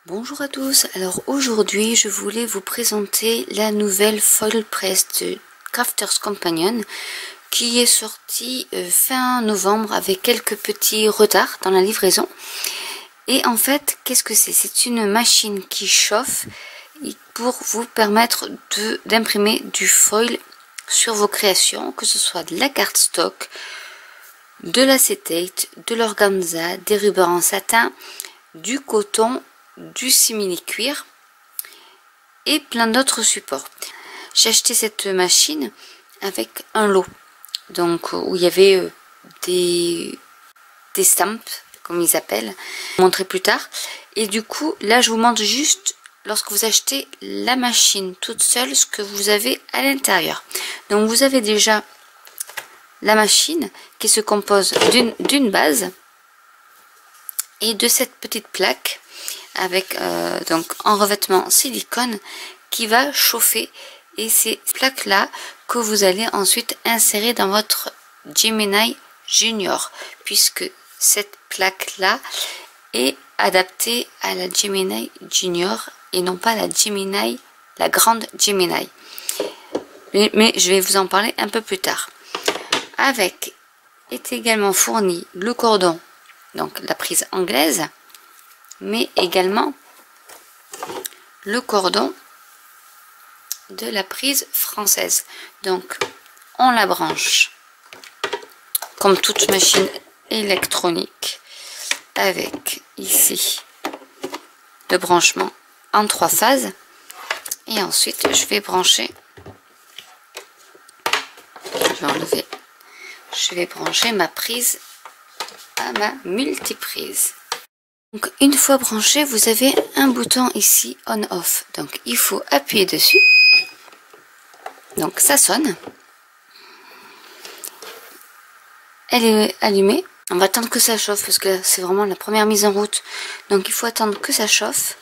Bonjour à tous, alors aujourd'hui je voulais vous présenter la nouvelle foil press de Crafters Companion qui est sortie fin novembre avec quelques petits retards dans la livraison. Et en fait, qu'est-ce que c'est? C'est une machine qui chauffe pour vous permettre d'imprimer du foil sur vos créations, que ce soit de la cardstock, de l'acétate, de l'organza, des rubans en satin, du coton, du simili-cuir et plein d'autres supports. J'ai acheté cette machine avec un lot, donc où il y avait des stamps, comme ils appellent, je vous montrerai plus tard. Et du coup, là, je vous montre juste, lorsque vous achetez la machine toute seule, ce que vous avez à l'intérieur. Donc, vous avez déjà la machine qui se compose d'une base et de cette petite plaque avec donc en revêtement silicone qui va chauffer, et ces plaques là que vous allez ensuite insérer dans votre Gemini Junior, puisque cette plaque là est adaptée à la Gemini Junior et non pas la grande Gemini, mais je vais vous en parler un peu plus tard. Avec est également fourni le cordon, donc la prise anglaise, mais également le cordon de la prise française. Donc on la branche comme toute machine électronique avec ici le branchement en 3 phases, et ensuite je vais brancher, je vais brancher ma prise à ma multiprise. Donc une fois branché, vous avez un bouton ici on off, donc il faut appuyer dessus, donc ça sonne, elle est allumée. On va attendre que ça chauffe parce que c'est vraiment la première mise en route, donc il faut attendre que ça chauffe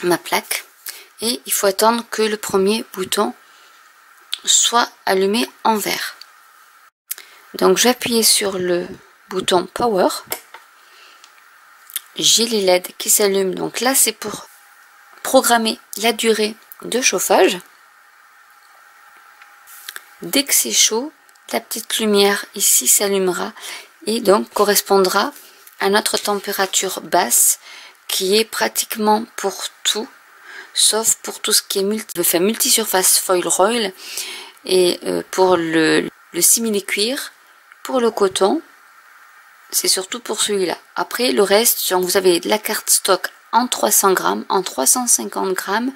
ma plaque, et il faut attendre que le premier bouton soit allumé en vert. Donc je vais appuyer sur le bouton power. J'ai les LED qui s'allument, donc là c'est pour programmer la durée de chauffage. Dès que c'est chaud, la petite lumière ici s'allumera et donc correspondra à notre température basse, qui est pratiquement pour tout, sauf pour tout ce qui est multi-surface foil roll, et pour le simili-cuir, pour le coton. C'est surtout pour celui-là. Après, le reste, donc vous avez la cardstock en 300 grammes, en 350 grammes,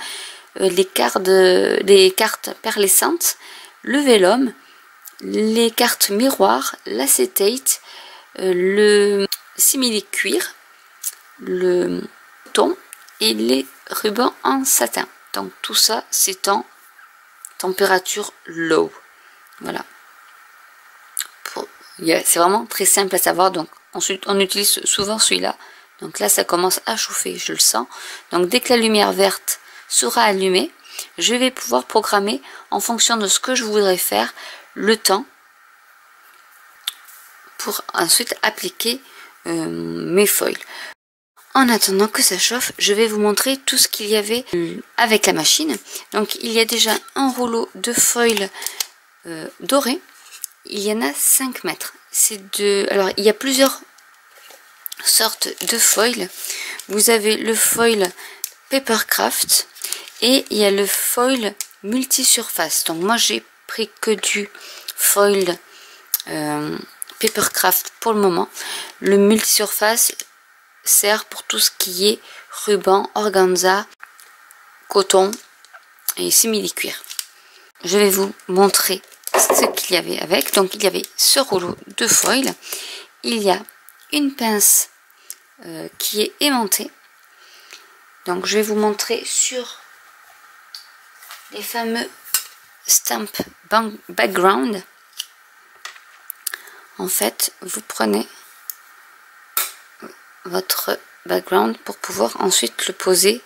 les cartes perlescentes, le vélum, les cartes miroirs, l'acétate, le simili-cuir, le coton et les rubans en satin. Donc tout ça, c'est en température low. Voilà. C'est vraiment très simple à savoir. Donc ensuite on utilise souvent celui-là. Donc là ça commence à chauffer, je le sens. Donc dès que la lumière verte sera allumée, je vais pouvoir programmer en fonction de ce que je voudrais faire le temps pour ensuite appliquer mes foils. En attendant que ça chauffe, je vais vous montrer tout ce qu'il y avait avec la machine. Donc il y a déjà un rouleau de foil doré. Il y en a 5 mètres. Alors, il y a plusieurs sortes de foil. Vous avez le foil Papercraft et il y a le foil multi-surface. Donc, moi, j'ai pris que du foil Papercraft pour le moment. Le multi-surface sert pour tout ce qui est ruban, organza, coton et simili-cuir. Je vais vous montrer ce qu'il y avait avec. Donc il y avait ce rouleau de foil, il y a une pince qui est aimantée. Donc je vais vous montrer sur les fameux stamp background. En fait, vous prenez votre background pour pouvoir ensuite le poser,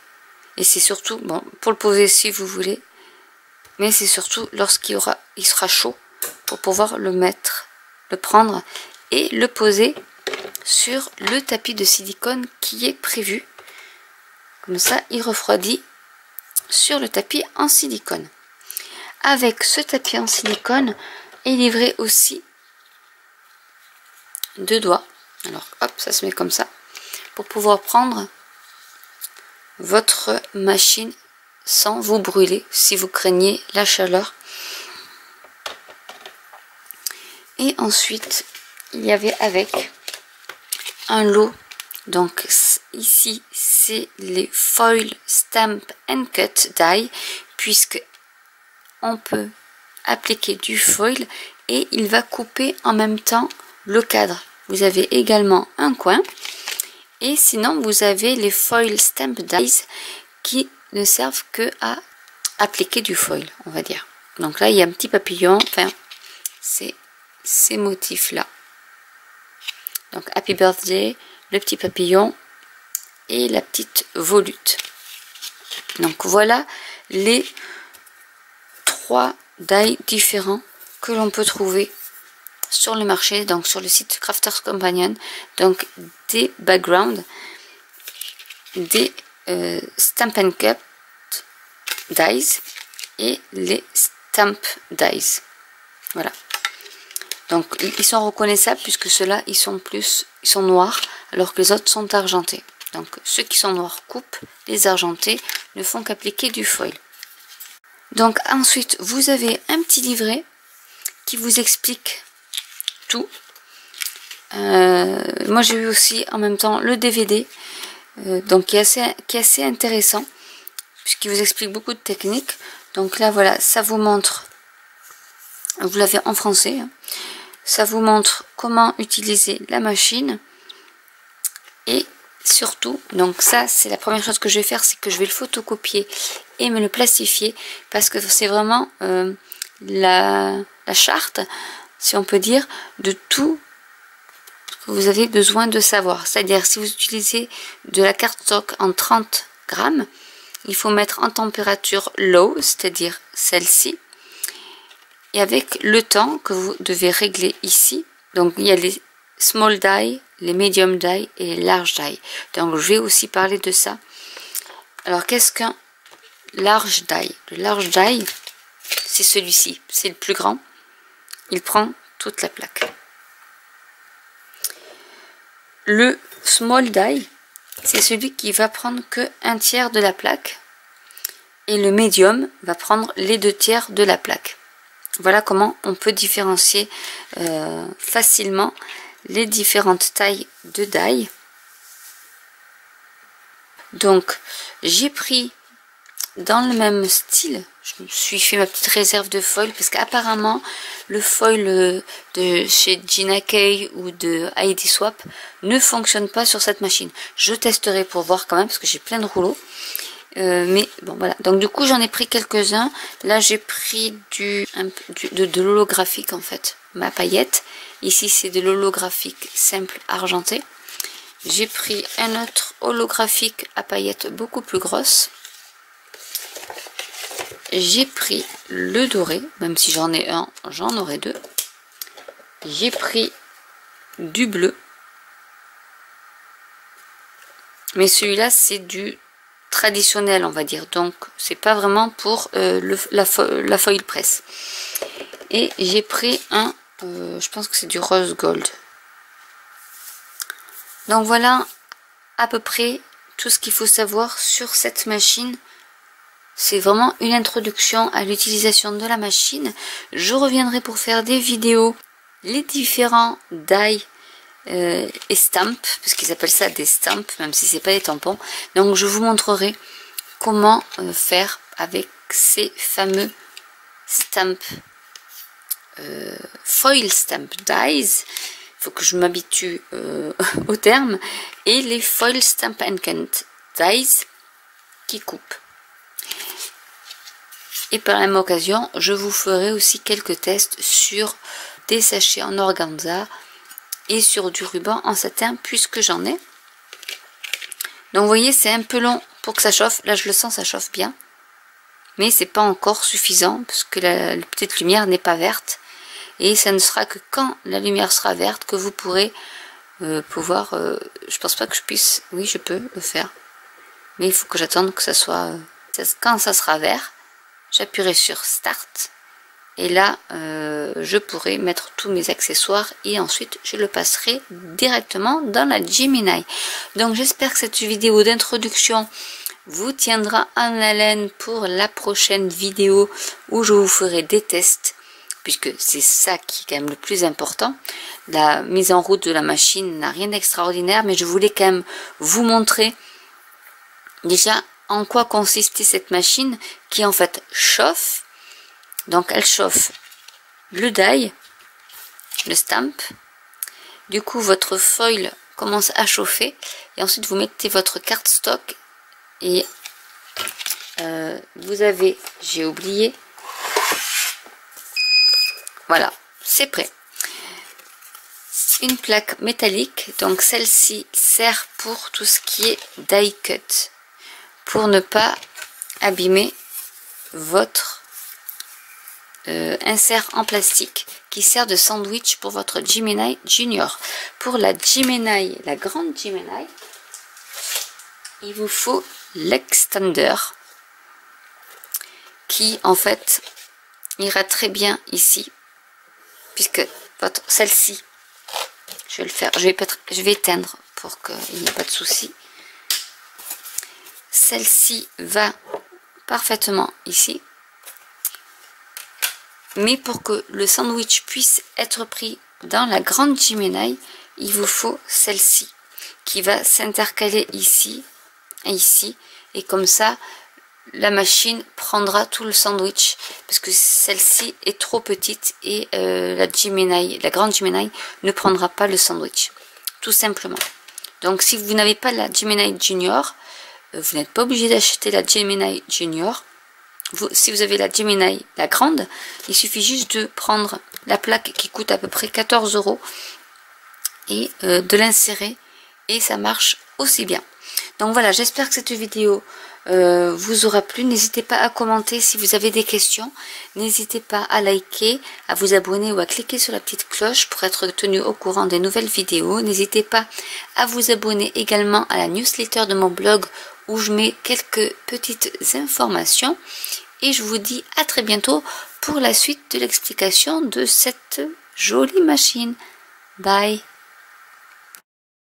et c'est surtout bon pour le poser si vous voulez, mais c'est surtout lorsqu'il sera chaud pour pouvoir le prendre et le poser sur le tapis de silicone qui est prévu Comme ça, il refroidit sur le tapis en silicone. Avec ce tapis en silicone est livré aussi 2 doigts. Alors hop, ça se met comme ça pour pouvoir prendre votre machine sans vous brûler si vous craignez la chaleur. Et ensuite, il y avait avec un lot. Donc ici, c'est les Foil Stamp and Cut Die, puisque on peut appliquer du foil et il va couper en même temps le cadre. Vous avez également un coin. Et sinon, vous avez les Foil Stamp Dies qui ne servent que à appliquer du foil, on va dire. Donc là, il y a un petit papillon, enfin, c'est ces motifs-là. Donc, Happy Birthday, le petit papillon et la petite volute. Donc, voilà les 3 dies différents que l'on peut trouver sur le marché, donc sur le site Crafters Companion. Donc, des backgrounds, des Stamp and Cut dies et les Stamp dies. Voilà. Donc ils sont reconnaissables puisque ceux-là ils sont noirs alors que les autres sont argentés. Donc ceux qui sont noirs coupent, les argentés ne font qu'appliquer du foil. Donc ensuite vous avez un petit livret qui vous explique tout. Moi j'ai eu aussi en même temps le DVD donc qui est assez intéressant puisqu'il vous explique beaucoup de techniques. Donc là voilà, ça vous montre, vous l'avez en français, hein. Ça vous montre comment utiliser la machine et surtout, donc ça c'est la première chose que je vais faire, c'est que je vais le photocopier et me le plastifier parce que c'est vraiment la charte, si on peut dire, de tout ce que vous avez besoin de savoir. C'est-à-dire si vous utilisez de la cardstock en 30 grammes, il faut mettre en température low, c'est-à-dire celle-ci. Et avec le temps que vous devez régler ici, donc il y a les small die, les medium die et les large die. Donc je vais aussi parler de ça. Alors qu'est-ce qu'un large die? Le large die, c'est celui-ci, c'est le plus grand. Il prend toute la plaque. Le small die, c'est celui qui va prendre que 1/3 de la plaque. Et le medium va prendre les 2/3 de la plaque. Voilà comment on peut différencier facilement les différentes tailles de die. Donc j'ai pris dans le même style, je me suis fait ma petite réserve de foil parce qu'apparemment le foil de chez Gina Kay ou de Heidi Swap ne fonctionne pas sur cette machine. Je testerai pour voir quand même parce que j'ai plein de rouleaux. Mais bon voilà, donc du coup j'en ai pris quelques-uns. Là j'ai pris de l'holographique en fait, ma paillette. Ici c'est de l'holographique simple argenté. J'ai pris un autre holographique à paillettes beaucoup plus grosse. J'ai pris le doré, même si j'en ai un, j'en aurai 2. J'ai pris du bleu. Mais celui-là c'est du traditionnel on va dire, donc c'est pas vraiment pour la foil press. Et j'ai pris un je pense que c'est du rose gold. Donc voilà à peu près tout ce qu'il faut savoir sur cette machine. C'est vraiment une introduction à l'utilisation de la machine. Je reviendrai pour faire des vidéos les différents die et stamp, parce qu'ils appellent ça des stamps, même si c'est pas des tampons. Donc je vous montrerai comment faire avec ces fameux stamp foil stamp dies. Il faut que je m'habitue au terme. Et les foil stamp and cut dies qui coupent. Et par la même occasion, je vous ferai aussi quelques tests sur des sachets en organza et sur du ruban en satin puisque j'en ai. Donc vous voyez, c'est un peu long pour que ça chauffe. Là je le sens, ça chauffe bien. Mais c'est pas encore suffisant parce que la petite lumière n'est pas verte. Et ça ne sera que quand la lumière sera verte que vous pourrez je pense pas que je puisse... Oui, je peux le faire. mais il faut que j'attende que ça soit... quand ça sera vert, j'appuierai sur Start. Et là, je pourrai mettre tous mes accessoires et ensuite je le passerai directement dans la Gemini. Donc j'espère que cette vidéo d'introduction vous tiendra en haleine pour la prochaine vidéo où je vous ferai des tests, puisque c'est ça qui est quand même le plus important. La mise en route de la machine n'a rien d'extraordinaire, mais je voulais quand même vous montrer déjà en quoi consistait cette machine qui en fait chauffe. Donc elle chauffe le die, le stamp. Du coup votre foil commence à chauffer et ensuite vous mettez votre cardstock et vous avez, j'ai oublié, voilà, c'est prêt. Une plaque métallique, donc celle-ci sert pour tout ce qui est die cut, pour ne pas abîmer votre insert en plastique qui sert de sandwich pour votre Gemini Junior. Pour la Gemini, la grande Gemini, il vous faut l'extender qui en fait ira très bien ici, puisque celle-ci, je vais le faire, je vais éteindre pour qu'il n'y ait pas de souci. Celle-ci va parfaitement ici. Mais pour que le sandwich puisse être pris dans la grande Gemini, il vous faut celle-ci qui va s'intercaler ici et ici. Et comme ça, la machine prendra tout le sandwich. Parce que celle-ci est trop petite et la grande Gemini ne prendra pas le sandwich. Tout simplement. Donc si vous n'avez pas la Gemini Junior, vous n'êtes pas obligé d'acheter la Gemini Junior. Si vous avez la Gemini, la grande, il suffit juste de prendre la plaque qui coûte à peu près 14 € et de l'insérer et ça marche aussi bien. Donc voilà, j'espère que cette vidéo vous aura plu. N'hésitez pas à commenter si vous avez des questions. N'hésitez pas à liker, à vous abonner ou à cliquer sur la petite cloche pour être tenu au courant des nouvelles vidéos. N'hésitez pas à vous abonner également à la newsletter de mon blog où je mets quelques petites informations. Et je vous dis à très bientôt pour la suite de l'explication de cette jolie machine. Bye!